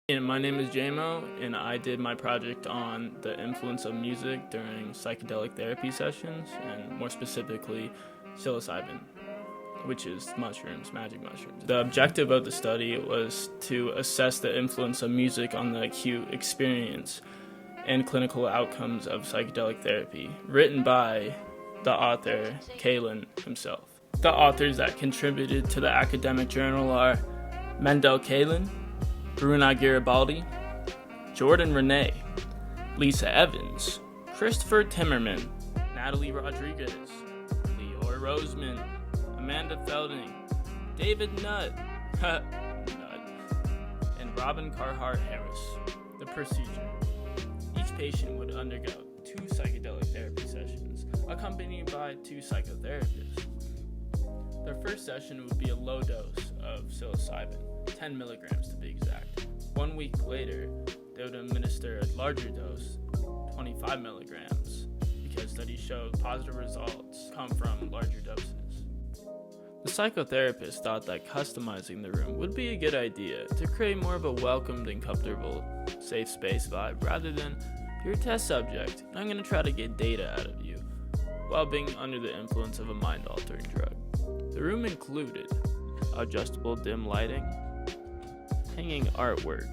And my name is JMO, and I did my project on the influence of music during psychedelic therapy sessions, and more specifically, psilocybin, which is mushrooms, magic mushrooms. The objective of the study was to assess the influence of music on the acute experience and clinical outcomes of psychedelic therapy, written by the author, Kalen himself. The authors that contributed to the academic journal are Mendel Kalen, Bruna Garibaldi, Jordan Renee, Lisa Evans, Christopher Timmerman, Natalie Rodriguez, Leor Roseman, Amanda Felding, David Nutt, and Robin Carhart Harris. The procedure. Each patient would undergo 2 psychedelic therapy sessions, accompanied by 2 psychotherapists. Their first session would be a low dose of psilocybin, 10 milligrams to be exact. 1 week later, they would administer a larger dose, 25 milligrams, because studies showed positive results come from larger doses. The psychotherapist thought that customizing the room would be a good idea to create more of a welcomed and comfortable, safe space vibe rather than, you're a test subject, and I'm going to try to get data out of you, while being under the influence of a mind-altering drug. The room included adjustable dim lighting, hanging artwork,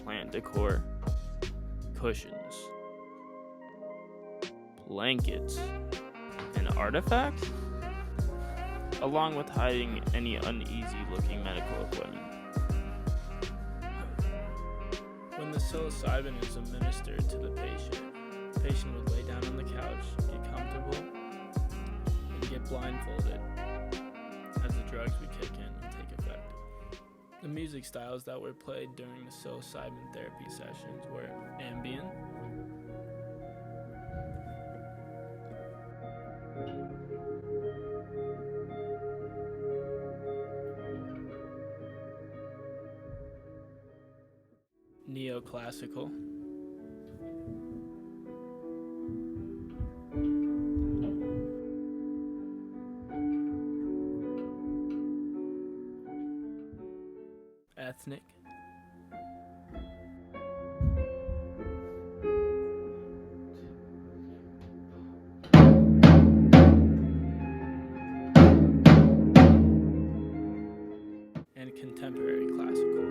plant decor, cushions, blankets, and artifacts, along with hiding any uneasy-looking medical equipment. When the psilocybin is administered to the patient would lay down on the couch, get comfortable, and get blindfolded as the drugs would kick in and take effect. The music styles that were played during the psilocybin therapy sessions were ambient, neoclassical, ethnic, and contemporary classical.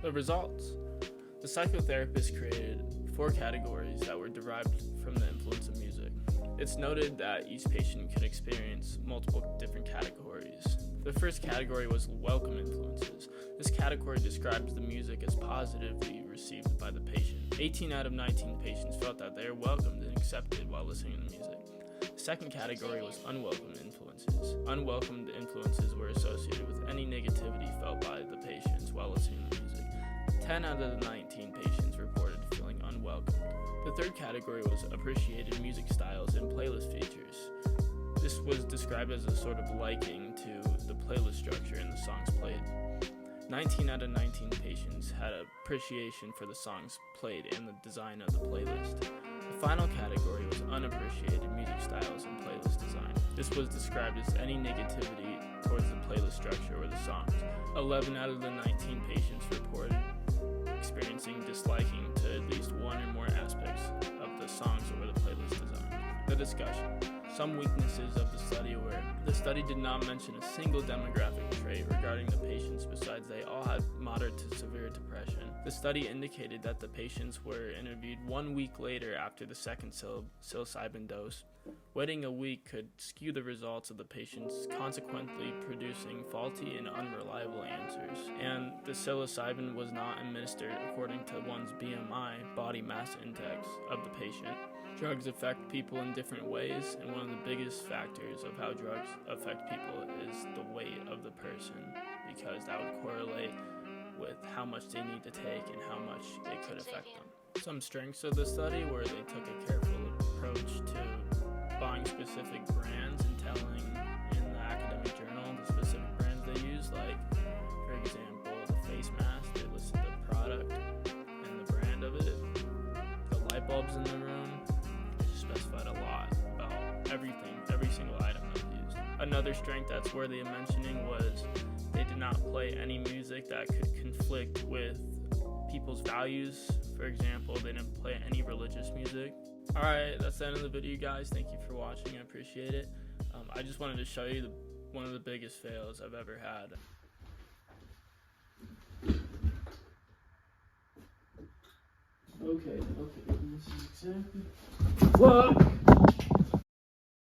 The results. The psychotherapist created 4 categories that were derived from the influence of music. It's noted that each patient could experience multiple different categories. The first category was welcome influences. This category describes the music as positively received by the patient. 18 out of 19 patients felt that they were welcomed and accepted while listening to the music. The second category was unwelcome influences. Unwelcomed influences were associated with any negativity felt by the patients while listening to the music. 10 out of the 19 patients reported feeling unwelcomed. The third category was appreciated music styles and playlist features. This was described as a sort of liking to the playlist structure and the songs played. 19 out of 19 patients had appreciation for the songs played and the design of the playlist. The final category was unappreciated music styles and playlist design. This was described as any negativity towards the playlist structure or the songs. 11 out of the 19 patients reported experiencing disliking to at least one or more aspects of the songs or the playlist design. The discussion. Some weaknesses of the study were the study did not mention a single demographic trait regarding the patients besides they all had moderate to severe depression. The study indicated that the patients were interviewed 1 week later after the second psilocybin dose. Waiting a week could skew the results of the patients, consequently producing faulty and unreliable answers. And the psilocybin was not administered according to one's BMI, body mass index, of the patient. Drugs affect people in different ways, and one of the biggest factors of how drugs affect people is the weight of the person, because that would correlate with how much they need to take and how much it could affect them. Some strengths of the study were they took a careful approach to buying specific brands and telling in the academic journal the specific brands they use, like, for example, the face mask, they listed the product and the brand of it. bulbs in the room. They specified a lot about everything, every single item that was used. Another strength that's worthy of mentioning was they did not play any music that could conflict with people's values. For example, they didn't play any religious music. Alright, that's the end of the video, guys. Thank you for watching. I appreciate it. I just wanted to show you one of the biggest fails I've ever had. Okay, this is exactly what